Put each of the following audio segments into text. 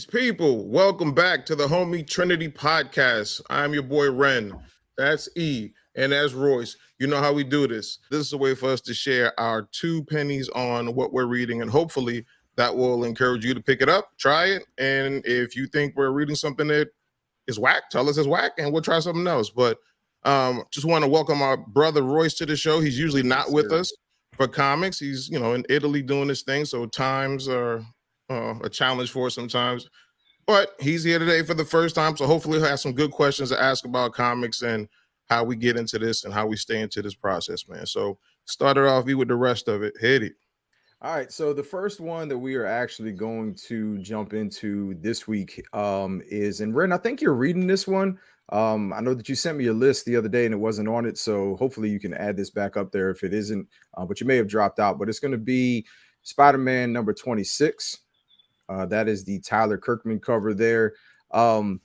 Peace, people. Welcome back to the Homie Trinity Podcast. I'm your boy Ren. That's E. And that's Royce. You know how we do this. This is a way for us to share our 2 pennies on what we're reading, and hopefully that will encourage you to pick it up, try it. And if you think we're reading something that is whack, tell us it's whack, and we'll try something else. But just want to welcome our brother Royce to the show. He's usually not with us for comics. He's, in Italy doing this thing, so times are a challenge for us sometimes. But he's here today for the first time, so hopefully he'll have some good questions to ask about comics and how we get into this and how we stay into this process, man. So started off with the rest of it. Hit it. All right, so the first one that we are actually going to jump into this week is, and Ren, I think you're reading this one. I know that you sent me a list the other day and it wasn't on it, so hopefully you can add this back up there if it isn't, but you may have dropped out. But it's going to be Spider-Man number 26. That is the Tyler Kirkman cover there. The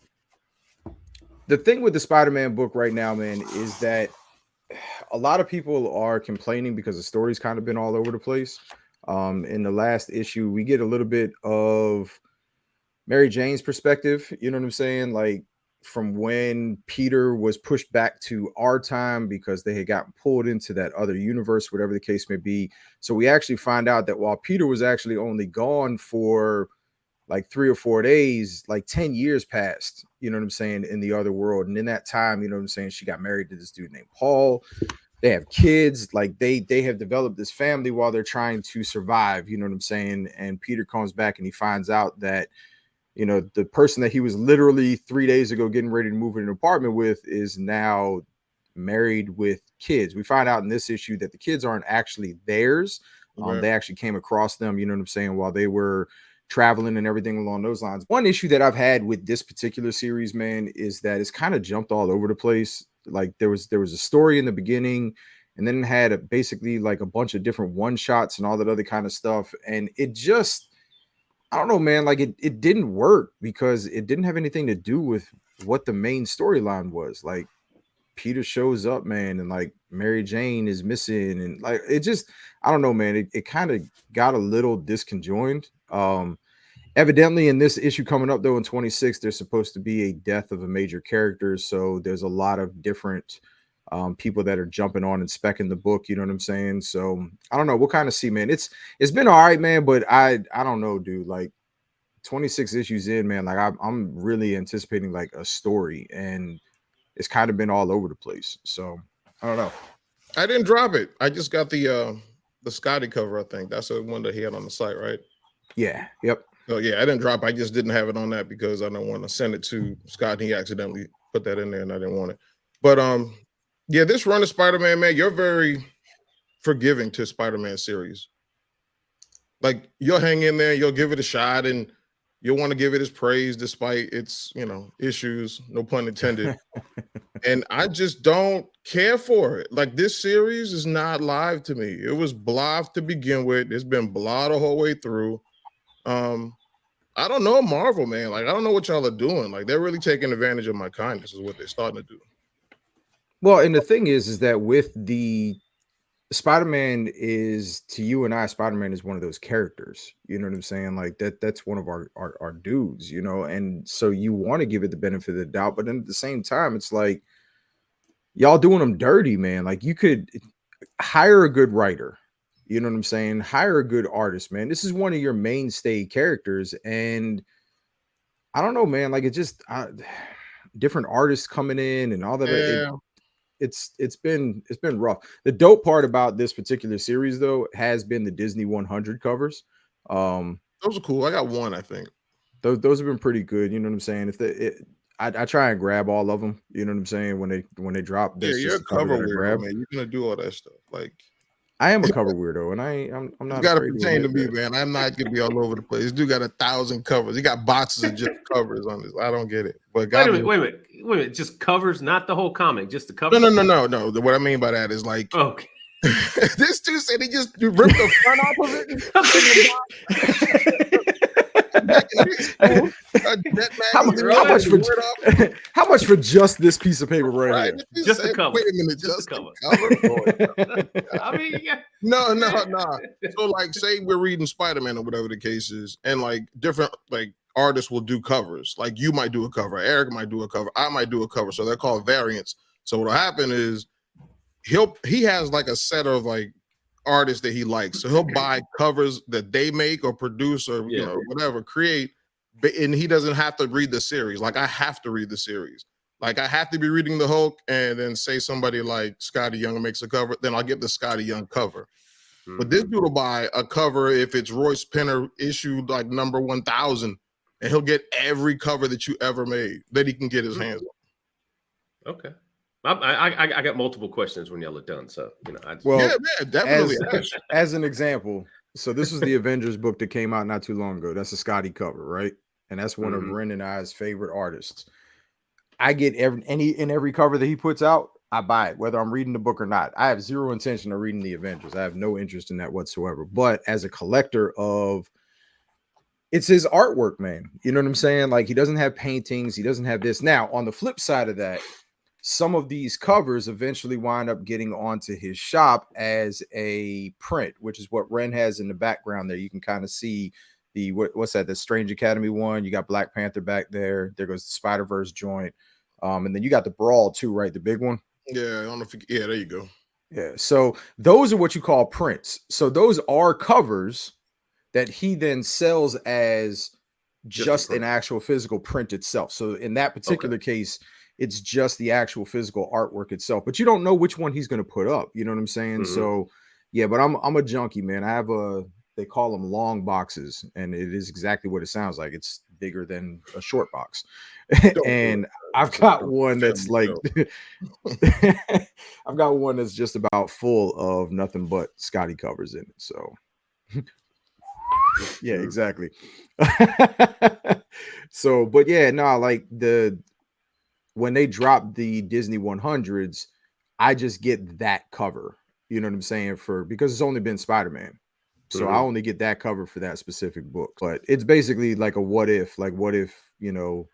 thing with the Spider-Man book right now, man, is that a lot of people are complaining because the story's kind of been all over the place. In the last issue, we get a little bit of Mary Jane's perspective, you know what I'm saying? Like from when Peter was pushed back to our time because they had gotten pulled into that other universe, whatever the case may be. So we actually find out that while Peter was actually only gone for like 3 or 4 days, like 10 years passed, you know what I'm saying, in the other world. And in that time, you know what I'm saying, she got married to this dude named Paul. They have kids, like they have developed this family while they're trying to survive, you know what I'm saying? And Peter comes back and he finds out that, the person that he was literally 3 days ago getting ready to move in an apartment with is now married with kids. We find out in this issue that the kids aren't actually theirs. Right. They actually came across them, you know what I'm saying, while they were traveling and everything along those lines. One issue that I've had with this particular series, man, is that it's kind of jumped all over the place. Like there was a story in the beginning, and then it had basically like a bunch of different one shots and all that other kind of stuff. And it just, I don't know, man, like it didn't work because it didn't have anything to do with what the main storyline was. Like Peter shows up, man, and like Mary Jane is missing, and like it just, I don't know, man, it kind of got a little disconjoined. Evidently in this issue coming up though in 26, there's supposed to be a death of a major character, so there's a lot of different people that are jumping on and specking the book, you know what I'm saying? So I don't know, we'll kind of see, man. It's been all right, man, but I don't know, dude. Like 26 issues in, man, like I'm really anticipating like a story, and it's kind of been all over the place. So I don't know. I didn't drop it. I just got the Scotty cover. I think that's the one that he had on the site, right? Yeah. Yep. Oh yeah, I didn't drop. I just didn't have it on that because I don't want to send it to Scott. And he accidentally put that in there, and I didn't want it. But yeah, this run of Spider-Man, man, you're very forgiving to Spider-Man series. Like you'll hang in there, you'll give it a shot, and you'll want to give it its praise despite its, issues, no pun intended. And I just don't care for it. Like this series is not live to me. It was blah to begin with. It's been blah the whole way through. I don't know Marvel, man. Like I don't know what y'all are doing. Like they're really taking advantage of my kindness is what they're starting to do. Well, and the thing is that with the Spider-Man is, to you and I, Spider-Man is one of those characters. You know what I'm saying? Like that's one of our dudes, and so you want to give it the benefit of the doubt, but then at the same time, it's like y'all doing them dirty, man. Like you could hire a good writer, you know what I'm saying? Hire a good artist, man. This is one of your mainstay characters, and I don't know, man. Like it just different artists coming in and all that. Yeah. It's been rough. The dope part about this particular series though has been the Disney 100 covers. Those are cool. I got one, I think. Those have been pretty good. You know what I'm saying? I try and grab all of them. You know what I'm saying? When they drop. Yeah, you're a cover weirdo, man. You're gonna do all that stuff. Like I am a cover weirdo, and I'm not. You gotta pertain to me, man. I'm not gonna be all over the place. This dude got 1,000 covers. He got boxes of just covers on this. I don't get it. But wait a minute. Just covers, not the whole comic, just the cover. No. What I mean by that is like, okay. This dude said he just ripped the front off of it. How much for just this piece of paper right here? Just the cover. Wait a minute, just the cover. I mean, yeah. No. So like, say we're reading Spider-Man or whatever the case is, and like different like artists will do covers. Like you might do a cover, Eric might do a cover, I might do a cover. So they're called variants. So what'll happen is he has like a set of like artists that he likes. So he'll buy covers that they make or produce or you know whatever, create, and he doesn't have to read the series. Like I have to read the series. Like I have to be reading the Hulk, and then say somebody like Scotty Young makes a cover, then I'll get the Scotty Young cover. But this dude will buy a cover if it's Royce Penner issued like number 1000, and he'll get every cover that you ever made that he can get his hands on. Okay. I got multiple questions when y'all are done. So, you know, yeah, definitely. As an example, so this was the Avengers book that came out not too long ago. That's a Scotty cover, right? And that's one of Ren and I's favorite artists. I get every cover that he puts out, I buy it, whether I'm reading the book or not. I have zero intention of reading the Avengers. I have no interest in that whatsoever. But as a collector of, it's his artwork, man. You know what I'm saying? Like he doesn't have paintings. He doesn't have this. Now, on the flip side of that, some of these covers eventually wind up getting onto his shop as a print, which is what Ren has in the background there. You can kind of see the, what's that? The Strange Academy one. You got Black Panther back there. There goes the Spider-Verse joint. And then you got the Brawl too, right? The big one. Yeah, I don't know if yeah, there you go. Yeah. So those are what you call prints. So those are covers that he then sells as just an actual physical print itself. So in that particular case, it's just the actual physical artwork itself, but you don't know which one he's going to put up. You know what I'm saying? So yeah, but I'm a junkie, man. I have they call them long boxes, and it is exactly what it sounds like. It's bigger than a short box. And I've got one that's like, I've got one that's just about full of nothing but Scotty covers in it. So yeah, exactly. So, but yeah, no, like when they drop the Disney 100s, I just get that cover. You know what I'm saying? Because it's only been Spider-Man. So I only get that cover for that specific book. But it's basically like a what if, you know,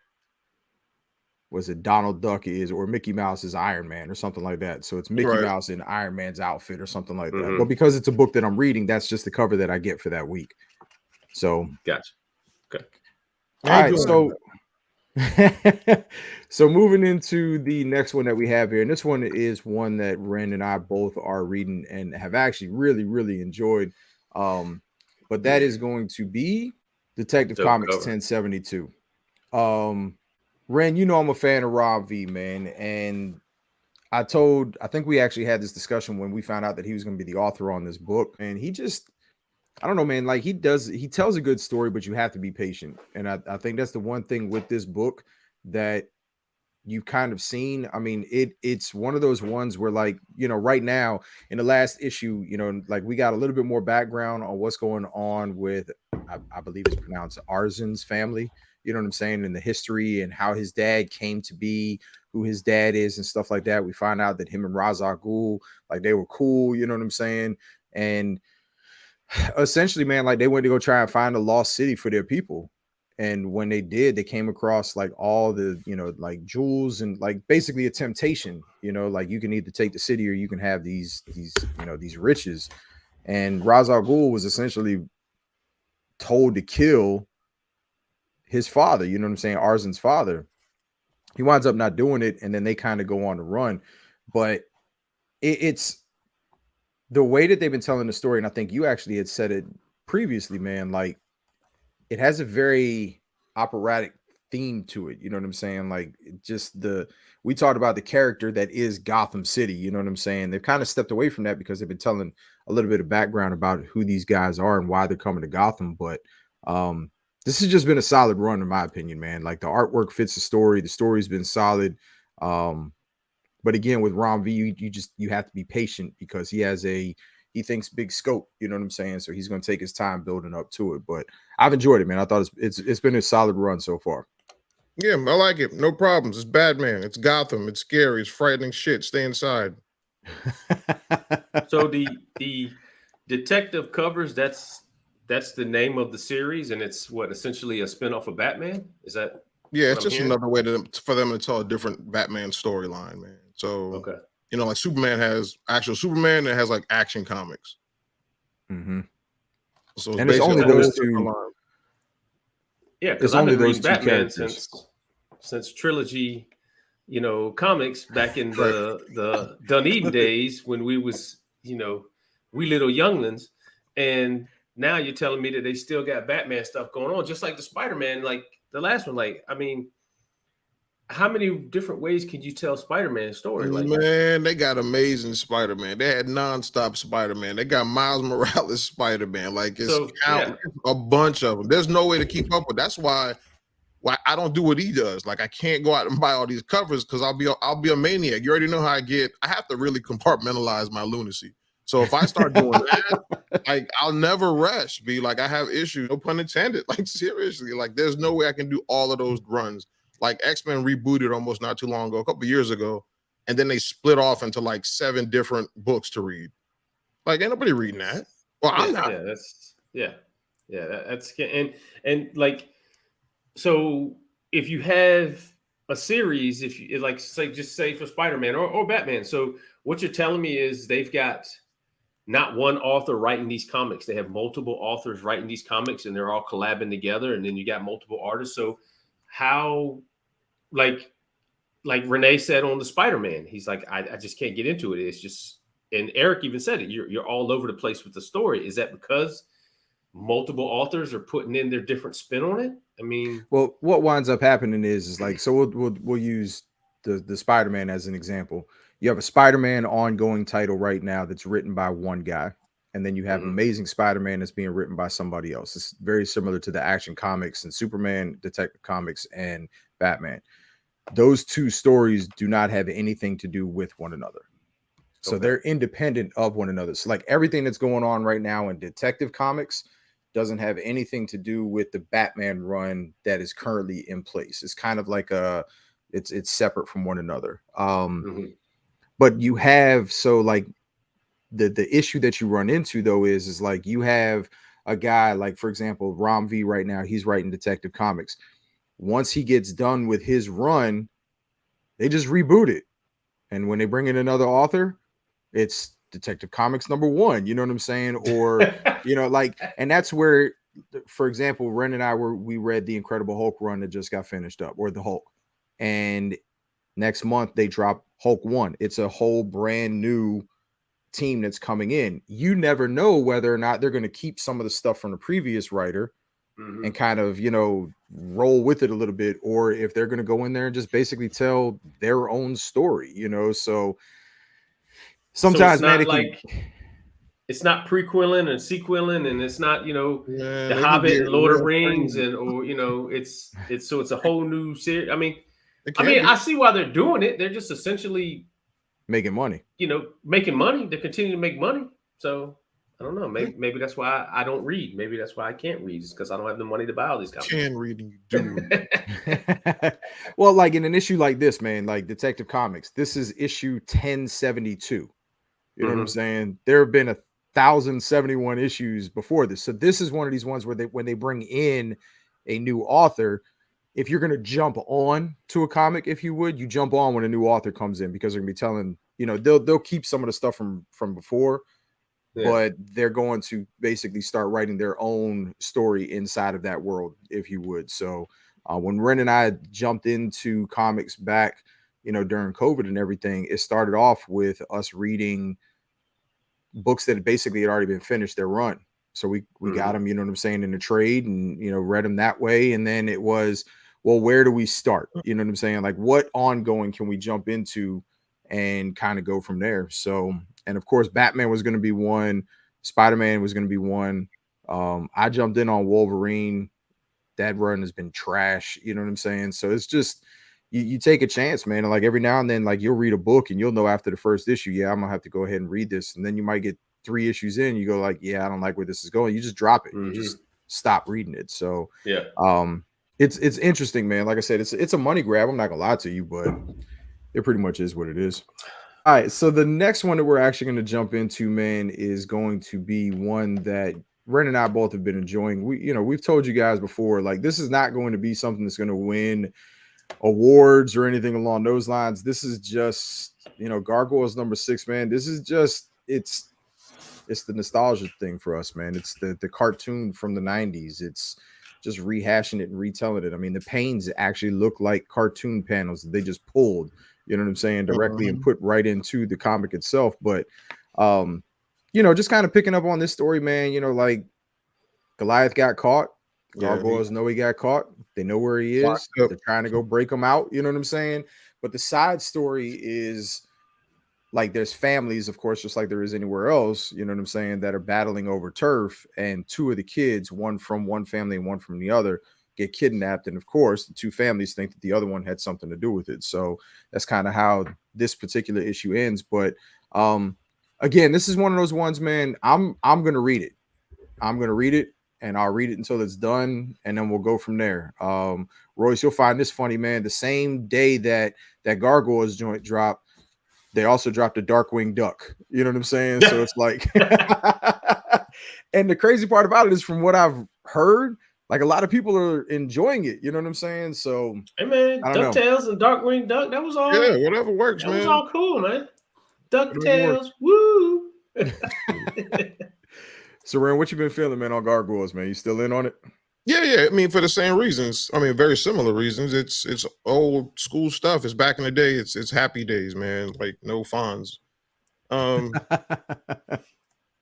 was it Donald Duck or Mickey Mouse is Iron Man or something like that. So it's Mickey Mouse in Iron Man's outfit or something like that. But because it's a book that I'm reading, that's just the cover that I get for that week. So gotcha. Okay. All right. So moving into the next one that we have here, and this one is one that Ren and I both are reading and have actually really, really enjoyed. But that is going to be Detective Comics 1072. Ren, you know I'm a fan of Rob V, man, and I think we actually had this discussion when we found out that he was going to be the author on this book, and he just, I don't know, man, like he tells a good story, but you have to be patient. And I think that's the one thing with this book that you've kind of seen. I mean, it's one of those ones where, like, you know, right now in the last issue, you know, like we got a little bit more background on what's going on with, I believe it's pronounced Arzen's family, you know what I'm saying, and the history and how his dad came to be, who his dad is and stuff like that. We find out that him and Ra's al Ghul, like they were cool, you know what I'm saying? And essentially, man, like they went to go try and find a lost city for their people. And when they did, they came across like all the, you know, like jewels and like basically a temptation, you know, like you can either take the city or you can have these, you know, these riches. And Ra's al Ghul was essentially told to kill his father, you know what I'm saying, Arzen's father. He winds up not doing it, and then they kind of go on the run. But it's the way that they've been telling the story, and I think you actually had said it previously, man, like it has a very operatic theme to it. You know what I'm saying? Like just we talked about the character that is Gotham City. You know what I'm saying? They've kind of stepped away from that because they've been telling a little bit of background about who these guys are and why they're coming to Gotham. But this has just been a solid run, in my opinion, man. Like the artwork fits the story. The story's been solid. But again, with Ron V, you have to be patient because he thinks big scope, you know what I'm saying? So he's going to take his time building up to it. But I've enjoyed it, man. I thought it's been a solid run so far. Yeah, I like it. No problems. It's Batman. It's Gotham. It's scary. It's frightening shit. Stay inside. So the detective covers, that's the name of the series, and it's what, essentially a spinoff of Batman? Is that? Yeah, it's just another way for them to tell a different Batman storyline, man. So, you know, like Superman has actual Superman that has like Action Comics. Mm-hmm. So it's only those two. Yeah, because It's I've only been those reading two Batman characters. since trilogy, comics back in Right. the Dunedin days when we was, we little younglings, and now you're telling me that they still got Batman stuff going on, just like the Spider-Man, like the last one. Like, I mean, how many different ways can you tell Spider-Man's story? Like, Man, they got amazing Spider-Man. They had nonstop Spider-Man. They got Miles Morales Spider-Man. Like it's so count yeah, a bunch of them. There's no way to keep up with. That's why I don't do what he does. Like I can't go out and buy all these covers because I'll be a maniac. You already know how I get. I have to really compartmentalize my lunacy. So if I start doing that, like I'll never rest. Be like I have issues. No pun intended. Like seriously, like there's no way I can do all of those runs. Like X-Men rebooted almost not too long ago, a couple years ago, and then they split off into like 7 different books to read. Like ain't nobody reading that. Well, I'm not. that's and like, so if you have a series, if you like, say, just say for Spider-Man or Batman. So what you're telling me is they've got not one author writing these comics. They have multiple authors writing these comics and they're all collabing together. And then you got multiple artists. So how, like Renee said on the Spider-Man, he's like, I just can't get into it. It's just, and Eric even said it, you're all over the place with the story. Is that because multiple authors are putting in their different spin on it? I mean, Well, what winds up happening is like, so we'll use the Spider-Man as an example. You have a Spider-Man ongoing title right now that's written by one guy, and then you have Amazing Spider-Man that's being written by somebody else. It's very similar to the Action Comics and Superman, Detective Comics, and Batman. Those two stories do not have anything to do with one another. So Okay. they're independent of one another. So like everything that's going on right now in Detective Comics doesn't have anything to do with the Batman run that is currently in place. It's kind of like it's separate from one another. But you have, so like the issue that you run into though is like you have a guy like, for example, Rom V right now, he's writing Detective Comics. Once he gets done with his run, they just reboot it. And when they bring in another author, it's Detective Comics #1. You know what I'm saying? Or, like, and that's where, for example, Ren and I we read the Incredible Hulk run that just got finished up, or the Hulk. And next month they drop Hulk 1. It's a whole brand new team that's coming in. You never know whether or not they're going to keep some of the stuff from the previous writer and kind of, roll with it a little bit, or if they're going to go in there and just basically tell their own story, so sometimes, so man, it can. it's not prequeling and sequeling, and it's not, Man, The they be Hobbit and getting Lord of real Rings, crazy. and or it's a whole new series. I mean, It can be. I see why they're doing it. They're just essentially, Making money. making money. They continue to make money. So I don't know. Maybe that's why I don't read. Maybe that's why I can't read. It's because I don't have the money to buy all these comics. Can read and you do read. Well, like in an issue like this, man, like Detective Comics, this is issue 1072. You know what I'm saying? There have been 1,071 issues before this. So this is one of these ones where when they bring in a new author, if you're going to jump on to a comic, if you would, you jump on when a new author comes in, because they're going to be telling, they'll keep some of the stuff from before, but they're going to basically start writing their own story inside of that world, if you would. So when Ren and I jumped into comics back, during COVID and everything, it started off with us reading books that basically had already been finished their run. So we got them, you know what I'm saying, in the trade, and, read them that way. And then it was, well, where do we start? You know what I'm saying? Like, what ongoing can we jump into and kind of go from there? So, and of course, Batman was going to be one. Spider-Man was going to be one. I jumped in on Wolverine. That run has been trash. You know what I'm saying? So it's just, you take a chance, man. And like every now and then, like you'll read a book and you'll know after the first issue, yeah, I'm gonna have to go ahead and read this. And then you might get 3 issues in, you go like, yeah, I don't like where this is going. You just drop it. You just stop reading it. So it's interesting, man. Like I said, it's a money grab. I'm not gonna lie to you, but it pretty much is what it is. All right. So the next one that we're actually going to jump into, man, is going to be one that Ren and I both have been enjoying. We've told you guys before, like this is not going to be something that's going to win awards or anything along those lines. This is just, Gargoyles #6, man. This is just, it's the nostalgia thing for us, man. It's the cartoon from the 90s. It's just rehashing it and retelling it. I mean, the panes actually look like cartoon panels that they just pulled, you know what I'm saying, directly and put right into the comic itself. But you know, just kind of picking up on this story, man, you know, like Goliath got caught. Gargoyles know he got caught. They know where he is. They're trying to go break him out. You know what I'm saying? But the side story is like there's families, of course, just like there is anywhere else, you know what I'm saying, that are battling over turf. And two of the kids, one from one family and one from the other, get kidnapped. And of course, the two families think that the other one had something to do with it. So that's kind of how this particular issue ends. But again, this is one of those ones, man. I'm gonna read it. I'm gonna read it. And I'll read it until it's done, and then we'll go from there. Royce, you'll find this funny, man. The same day that Gargoyles joint dropped, they also dropped a Darkwing Duck. You know what I'm saying? So it's like, and the crazy part about it is, from what I've heard, like a lot of people are enjoying it. You know what I'm saying? So, hey man, DuckTales and Darkwing Duck, that was all. Yeah, whatever works, man. That was all cool, man. DuckTales, woo. So, Ren, what you been feeling, man, on Gargoyles, man? You still in on it? Yeah. I mean, for the same reasons. I mean, very similar reasons. It's old school stuff. It's back in the day. It's happy days, man. Like no Fonz.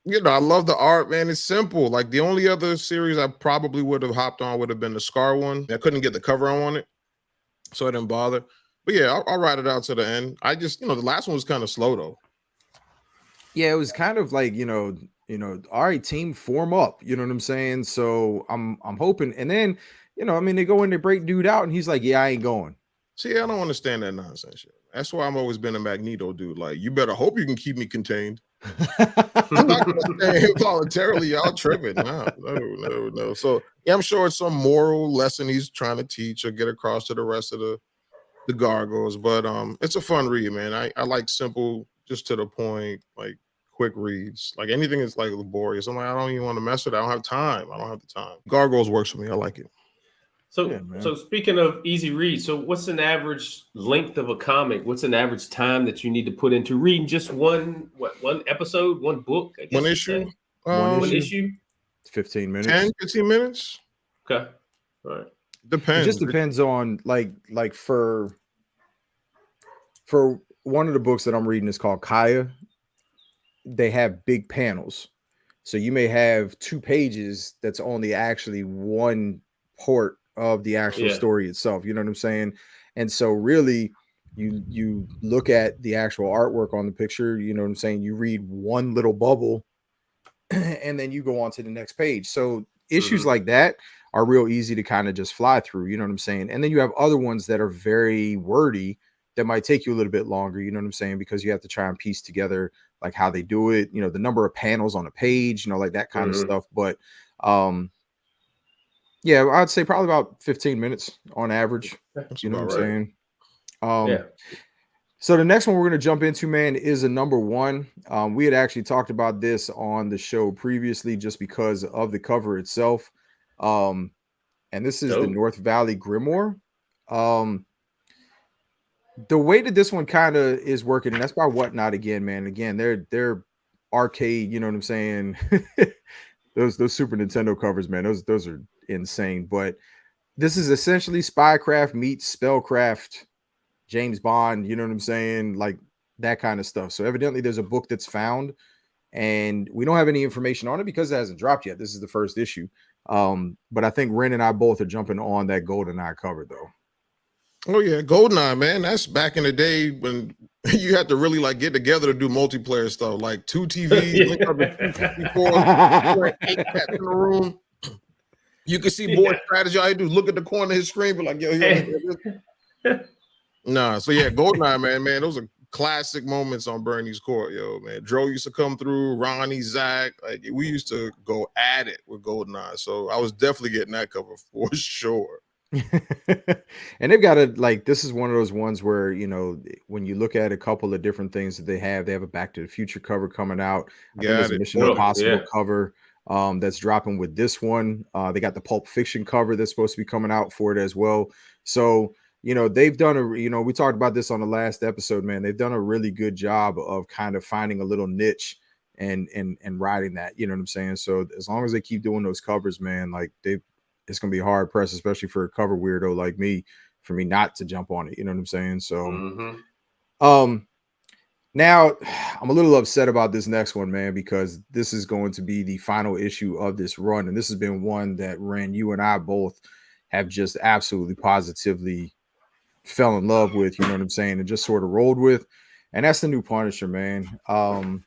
You know, I love the art, man. It's simple. Like the only other series I probably would have hopped on would have been the Scar one. I couldn't get the cover on it, so I didn't bother. But yeah, I'll ride it out to the end. I just, you know, the last one was kind of slow though. Yeah, it was kind of like, you know, all right, team, form up. You know what I'm saying? So I'm hoping. And then, you know, I mean, they go in, they break dude out, and he's like, yeah, I ain't going. See, I don't understand that nonsense shit. That's why I've always been a Magneto dude. Like, you better hope you can keep me contained. I'm not gonna stay here voluntarily. Y'all tripping. No. So yeah, I'm sure it's some moral lesson he's trying to teach or get across to the rest of the Gargoyles. But it's a fun read, man. I like simple, just to the point, like quick reads. Like anything is like laborious. I'm like, I don't even want to mess with it. I don't have time. I don't have the time. Gargoyles works for me. I like it. So, yeah, so speaking of easy read, so what's an average length of a comic? What's an average time that you need to put into reading just one episode, one book? I guess one issue? One issue? 15 minutes. 10, 15 minutes? Okay. All right. It Depends. just depends on like for one of the books that I'm reading is called Kaya. They have big panels. So you may have 2 pages that's only actually one part of the actual story itself. You know what I'm saying? And so really you look at the actual artwork on the picture, you know what I'm saying? You read one little bubble and then you go on to the next page. So issues like that are real easy to kind of just fly through, you know what I'm saying? And then you have other ones that are very wordy that might take you a little bit longer, you know what I'm saying? Because you have to try and piece together like how they do it, you know, the number of panels on a page, you know, like that kind of stuff. But yeah, I'd say probably about 15 minutes on average. That's you know what I'm right. saying? So the next one we're going to jump into, man, is a number 1. We had actually talked about this on the show previously just because of the cover itself. And this is the North Valley Grimoire. The way that this one kind of is working, and that's by Whatnot again, man. Again, they're arcade, you know what I'm saying? those Super Nintendo covers, man, those are insane. But this is essentially Spycraft meets Spellcraft, James Bond, you know what I'm saying? Like that kind of stuff. So evidently there's a book that's found, and we don't have any information on it because it hasn't dropped yet. This is the first issue. But I think Ren and I both are jumping on that GoldenEye cover though. Oh yeah, GoldenEye, man. That's back in the day when you had to really like get together to do multiplayer stuff, like 2 TVs, link up in 254, 8 cats in the room. You can see board strategy. All you do is look at the corner of his screen, but like, yo, nah. So yeah, GoldenEye, man. Those are classic moments on Bernie's court, yo, man. Dro used to come through, Ronnie, Zach. Like we used to go at it with GoldenEye. So I was definitely getting that cover for sure. And they've got this is one of those ones where, you know, when you look at a couple of different things that they have a Back to the Future cover coming out. I think there's a Mission Impossible cover that's dropping with this one. They got the Pulp Fiction cover that's supposed to be coming out for it as well. So, you know, they've done we talked about this on the last episode, man. They've done a really good job of kind of finding a little niche and riding that, you know what I'm saying? So as long as they keep doing those covers, man, like it's gonna be hard pressed, especially for a cover weirdo like me, for me not to jump on it. You know what I'm saying? So now I'm a little upset about this next one, man, because this is going to be the final issue of this run. And this has been one that, Ren, you and I both have just absolutely positively fell in love with, you know what I'm saying, and just sort of rolled with. And that's the new Punisher, man. The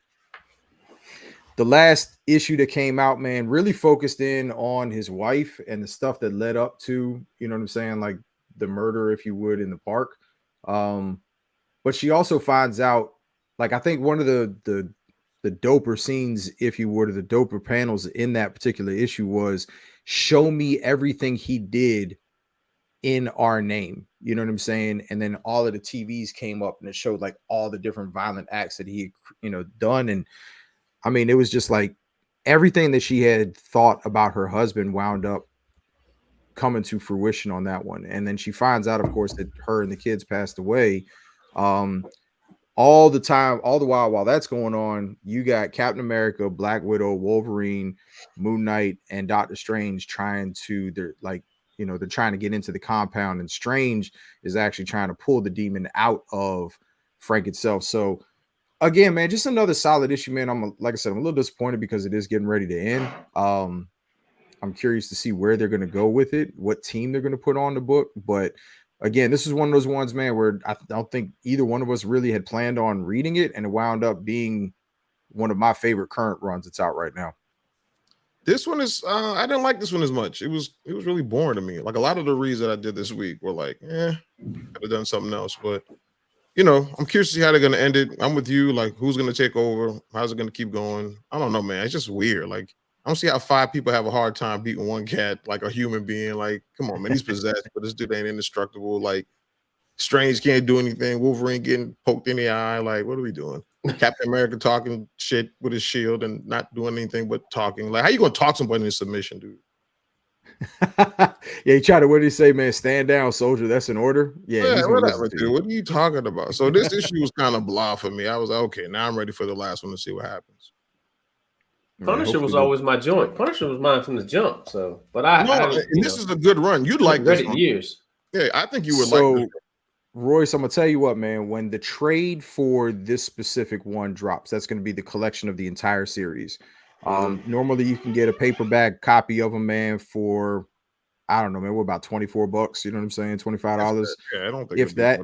last issue that came out, man, really focused in on his wife and the stuff that led up to, you know what I'm saying, like the murder, if you would, in the park. But she also finds out, like, I think one of the doper scenes, if you would, or the doper panels in that particular issue was show me everything he did in our name. You know what I'm saying? And then all of the TVs came up and it showed like all the different violent acts that he had, you know, done. And I mean, it was just like everything that she had thought about her husband wound up coming to fruition on that one. And then she finds out, of course, that her and the kids passed away. All the time, all the while that's going on, you got Captain America, Black Widow, Wolverine, Moon Knight, and Doctor Strange trying to, they're trying to get into the compound, and Strange is actually trying to pull the demon out of Frank itself. So again, man, just another solid issue, man. Like I said, I'm a little disappointed because it is getting ready to end. I'm curious to see where they're going to go with it, what team they're going to put on the book. But again, this is one of those ones, man, where I don't think either one of us really had planned on reading it, and it wound up being one of my favorite current runs that's out right now. This one is I didn't like this one as much. It was really boring to me. Like a lot of the reads that I did this week were like, could have done something else. But I'm curious to see how they're gonna end it. I'm with you. Like, who's gonna take over? How's it gonna keep going? I don't know, man. It's just weird. Like, I don't see how 5 people have a hard time beating one cat like a human being. Like, come on, man. He's possessed, but this dude ain't indestructible. Like, Strange can't do anything. Wolverine getting poked in the eye. Like, what are we doing? Captain America talking shit with his shield and not doing anything but talking. Like, how you gonna talk somebody in submission, dude? Yeah, he tried to, what did he say, man? Stand down, soldier. That's an order. Yeah, he's gonna listen whatever, to dude. you. What are you talking about? So this issue was kind of blah for me. I was like, okay, now I'm ready for the last one to see what happens. Punisher was always my joint. Punisher was mine from the jump. So, but this is a good run. You'd like read this it one. years. Yeah, I think you would like this one. Royce, I'm gonna tell you what, man. When the trade for this specific one drops, that's gonna be the collection of the entire series. Normally you can get a paperback copy of them, man, for I don't know, man, what about $24? You know what I'm saying? $25. Yeah, I don't think if that.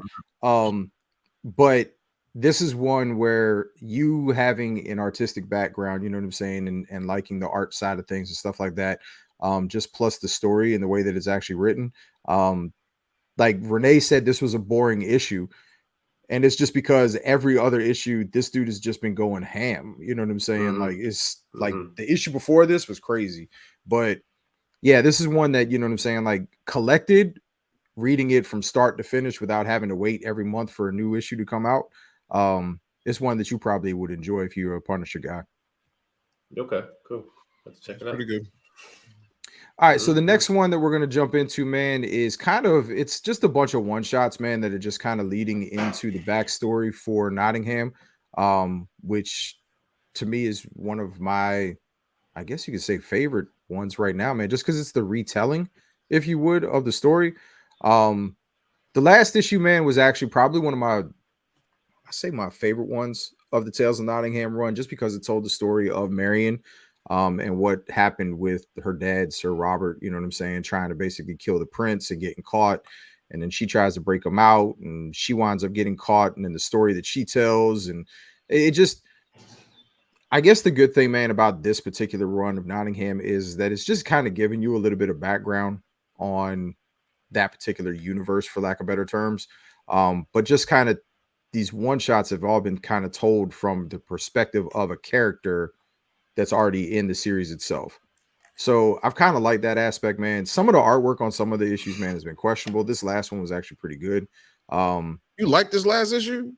But this is one where you having an artistic background, you know what I'm saying, and liking the art side of things and stuff like that, just plus the story and the way that it's actually written. Like Renee said, this was a boring issue. And it's just because every other issue, this dude has just been going ham. You know what I'm saying? Like, it's like the issue before this was crazy. But yeah, this is one that, you know what I'm saying, like collected, reading it from start to finish without having to wait every month for a new issue to come out. It's one that you probably would enjoy if you're a Punisher guy. Okay, cool. Let's check it out. Pretty good. All right, so the next one that we're going to jump into, man, is it's just a bunch of one-shots, man, that are just kind of leading into the backstory for Nottingham, which to me is one of my, I guess you could say, favorite ones right now, man, just because it's the retelling, if you would, of the story. The last issue, man, was actually probably one of my favorite ones of the Tales of Nottingham run, just because it told the story of Marion, and what happened with her dad, Sir Robert, you know what I'm saying, trying to basically kill the prince and getting caught. And then she tries to break him out and she winds up getting caught. And then the story that she tells, and it just, I guess the good thing, man, about this particular run of Nottingham is that it's just kind of giving you a little bit of background on that particular universe, for lack of better terms. But just kind of these one shots have all been kind of told from the perspective of a character that's already in the series itself. So I've kind of liked that aspect, man. Some of the artwork on some of the issues, man, has been questionable. This last one was actually pretty good. You like this last issue?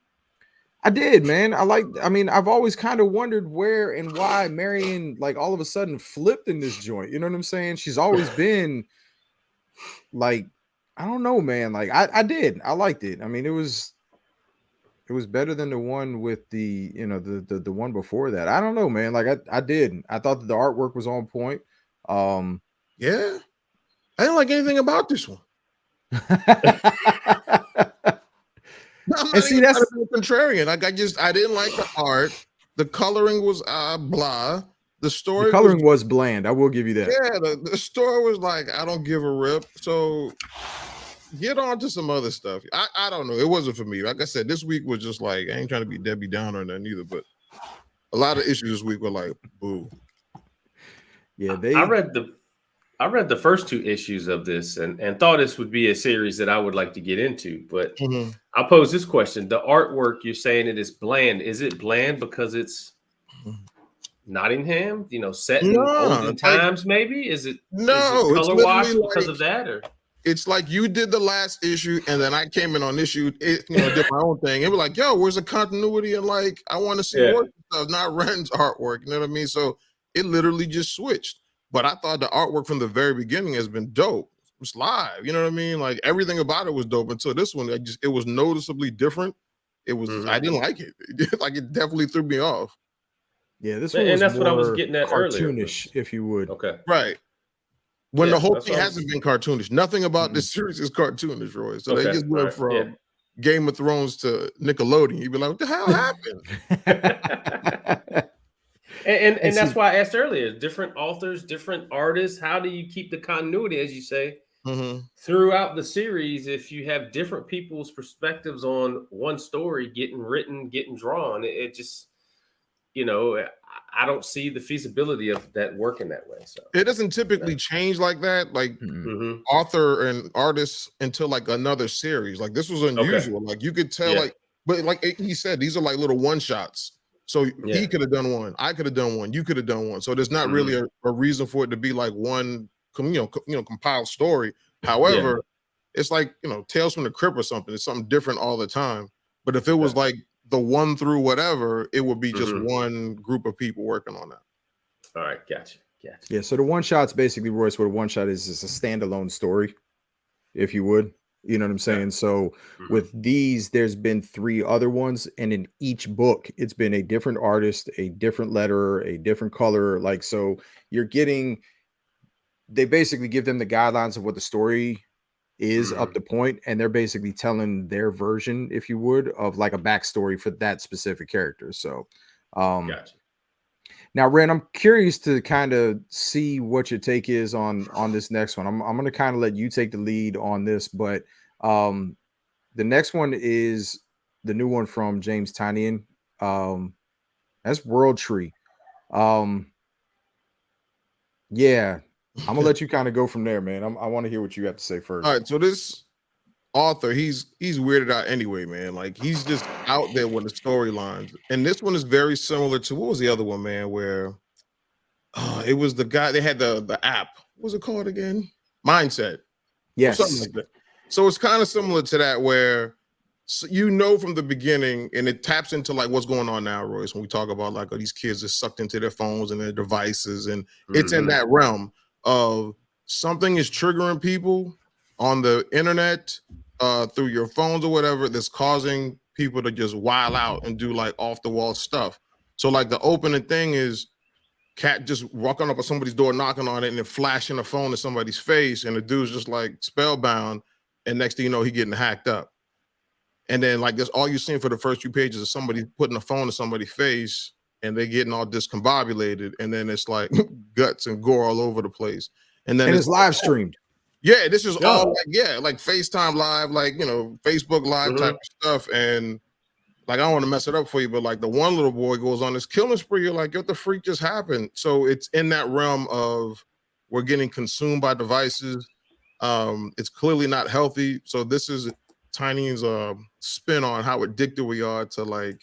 I did, man. I've always kind of wondered where and why Marion, like, all of a sudden flipped in this joint. You know what I'm saying? She's always been like, I don't know, man. Like, I liked it. I mean, it was better than the one with the one before that. I don't know, man. Like, I did. I thought that the artwork was on point. Yeah. I didn't like anything about this one. I'm not even trying to be a contrarian. Like I didn't like the art. The coloring was blah. The story was bland. I will give you that. Yeah, the story was like, I don't give a rip. So get on to some other stuff. I don't know. It wasn't for me. Like I said, this week was just like, I ain't trying to be Debbie Downer or nothing either, but a lot of issues this week were like, boo. Yeah, I read the first 2 issues of this and thought this would be a series that I would like to get into, but I'll pose this question. The artwork, you're saying it is bland. Is it bland because it's Nottingham, set in olden times, maybe? Is it color wash because of that? Or it's like you did the last issue and then I came in on issue, did my own thing. It was like, yo, where's the continuity? And like, I want to see more stuff, not Ren's artwork. You know what I mean? So it literally just switched. But I thought the artwork from the very beginning has been dope. It's live, you know what I mean? Like everything about it was dope until this one. It was noticeably different. It was I didn't like it. Like it definitely threw me off. Yeah, this one was that's more what I was getting at cartoonish, earlier. If you would. Okay. Right. When the whole thing hasn't been cartoonish. Nothing about this series is cartoonish, Roy. So they just went from Game of Thrones to Nickelodeon. You'd be like, what the hell happened? and that's why I asked earlier, different authors, different artists. How do you keep the continuity, as you say, throughout the series if you have different people's perspectives on one story getting written, getting drawn? It just, I don't see the feasibility of that working that way. So it doesn't typically change like that, like author and artists until like another series. Like this was unusual. Like you could tell, but like he said, these are like little one shots. So he could have done one, I could have done one, you could have done one. So there's not really a reason for it to be like one, compiled story. However, it's like Tales from the Crypt or something. It's something different all the time. But if it was like the one through whatever, it would be just one group of people working on that. All right, gotcha. Yeah, so the one shot's basically, Royce, what a one shot is a standalone story, if you would. You know what I'm saying? So with these, there's been 3 other ones, and in each book, it's been a different artist, a different letter, a different color. Like, so they basically give them the guidelines of what the story is up to point, and they're basically telling their version, if you would, of like a backstory for that specific character. So gotcha. Now, Ren, I'm curious to kind of see what your take is on this next one. I'm going to kind of let you take the lead on this, but the next one is the new one from James Tynion. That's World Tree. Yeah, I'm gonna let you kind of go from there, man. I want to hear what you have to say first. All right, so this author, he's weirded out anyway, man. Like he's just out there with the storylines, and this one is very similar to what was the other one, man? Where it was the guy, they had the app. What was it called again? Mindset. Yes, something like that. So it's kind of similar to that, where from the beginning, and it taps into like what's going on now, Royce, when we talk about like these kids are sucked into their phones and their devices, and it's in that realm of something is triggering people on the internet through your phones or whatever, that's causing people to just wild out and do like off the wall stuff. So like the opening thing is cat just walking up at somebody's door, knocking on it, and then flashing a phone in somebody's face, and the dude's just like spellbound, and next thing you know, he getting hacked up. And then like that's all you're seeing for the first 2 pages is somebody putting a phone in somebody's face, and they getting all discombobulated, and then it's like guts and gore all over the place. And then it's live streamed. Yeah, this is all like FaceTime live, like Facebook live type of stuff. And like I don't want to mess it up for you, but like the one little boy goes on this killing spree. You're like, what the freak just happened? So it's in that realm of we're getting consumed by devices. It's clearly not healthy. So this is Tiny's spin on how addicted we are to like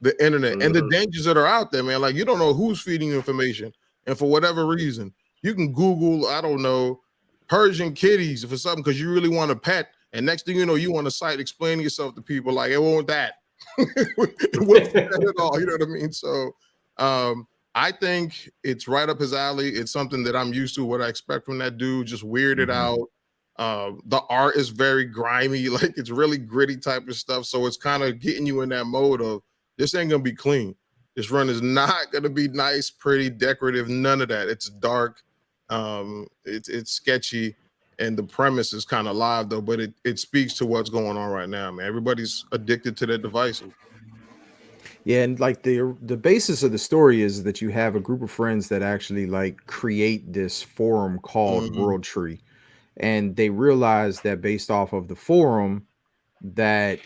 the internet and the dangers that are out there, man. Like you don't know who's feeding you information, and for whatever reason, you can Google, I don't know, Persian kitties for something because you really want a pet, and next thing you know, you on a site explaining yourself to people like it won't that. It wasn't that at all, you know what I mean? So I think it's right up his alley. It's something that I'm used to, what I expect from that dude, just weirded out. The art is very grimy, like it's really gritty type of stuff. So it's kind of getting you in that mode of this ain't gonna be clean. This run is not gonna be nice, pretty, decorative, none of that. It's dark, it's sketchy, And the premise is kind of live though, but it speaks to what's going on right now, man. Everybody's addicted to their devices. Yeah, and like the basis of the story is that you have a group of friends that actually like create this forum called World Tree, and they realize that based off of the forum that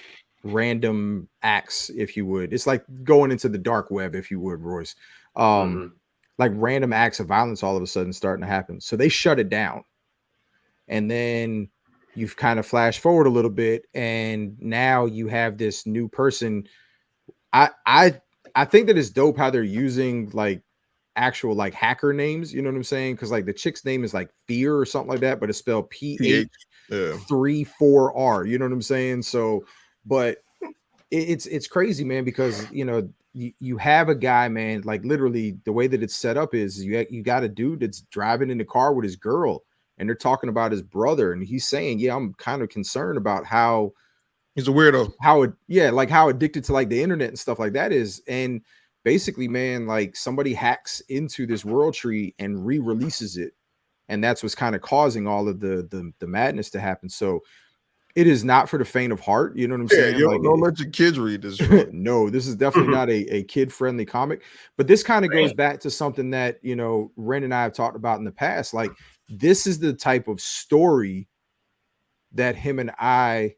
random acts, if you would, it's like going into the dark web, if you would, Royce. Like random acts of violence all of a sudden starting to happen. So they shut it down. And then you've kind of flashed forward a little bit, and now you have this new person. I think that it's dope how they're using like actual like hacker names, you know what I'm saying? Because like the chick's name is like Fear or something like that, but it's spelled PH34R. You know what I'm saying? So, but it's crazy, man, because you know you have a guy, man, like literally the way that it's set up is you got a dude that's driving in the car with his girl, and they're talking about his brother, and he's saying, yeah, I'm kind of concerned about how he's a weirdo, like how addicted to like the internet and stuff like that is. And basically, man, like somebody hacks into this World Tree and re-releases it, and that's what's kind of causing all of the madness to happen. So it is not for the faint of heart. You know what I'm saying? Yeah, like, don't let your kids read this. No, this is definitely not a kid-friendly comic. But this kind of goes back to something that, you know, Ren and I have talked about in the past. Like, this is the type of story that him and I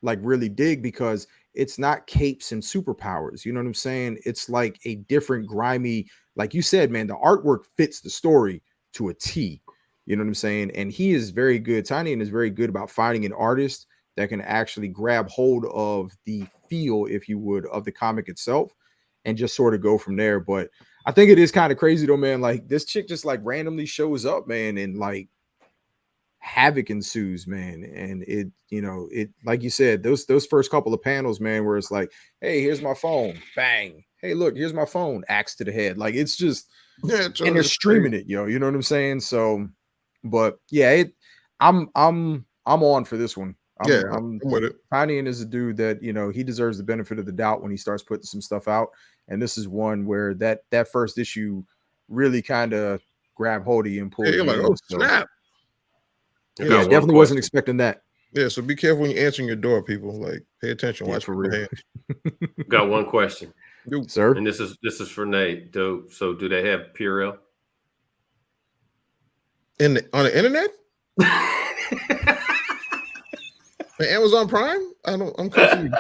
like really dig, because it's not capes and superpowers. You know what I'm saying? It's like a different grimy, like you said, man, the artwork fits the story to a T. You know what I'm saying? And he is very good. Tiny is very good about finding an artist that can actually grab hold of the feel, if you would, of the comic itself and just sort of go from there. But I think it is kind of crazy though, man. Like this chick just like randomly shows up, man, and like havoc ensues, man. And it, you know, it, like you said, those first couple of panels, man, where it's like, hey, here's my phone, bang. Hey, look, here's my phone, axe to the head. Like it's just, and they're streaming it, yo. You know what I'm saying? So, but yeah, I'm on for this one. I'm with it. Tiny is a dude that, you know, he deserves the benefit of the doubt when he starts putting some stuff out. And this is one where that first issue really kind of grabbed hold of you and pulled you like, in. oh snap. Yeah, definitely wasn't expecting that. Yeah, so be careful when you're answering your door, people. Like, pay attention. Yeah, watch for real. Got one question, sir. And this is for Nate. So do they have Purell? On the internet? Amazon Prime? I'm confused.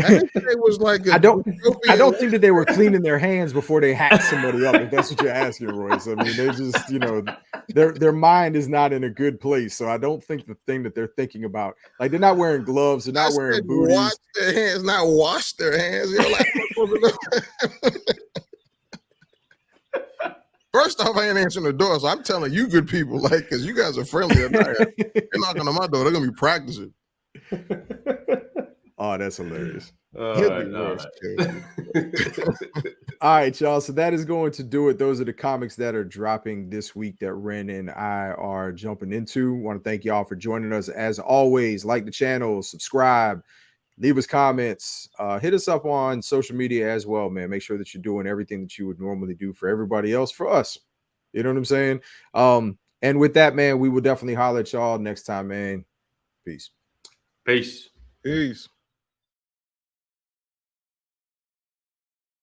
I didn't say it was like I don't think that they were cleaning their hands before they hacked somebody up, if that's what you're asking, Royce. I mean, they're just, you know, their mind is not in a good place. So I don't think the thing that they're thinking about, like they're not wearing gloves, they're not wearing booties. Wash their hands, not wash their hands. You're like, first off, I ain't answering the door, so I'm telling you, good people, like, because you guys are friendly. They're knocking on my door. They're gonna be practicing. Oh, that's hilarious. All right, y'all. So that is going to do it. Those are the comics that are dropping this week that Ren and I are jumping into. Want to thank y'all for joining us. As always, like the channel, subscribe, leave us comments, hit us up on social media as well, man. Make sure that you're doing everything that you would normally do for everybody else, for us. You know what I'm saying? And with that, man, we will definitely holler at y'all next time, man. Peace. Peace. Peace.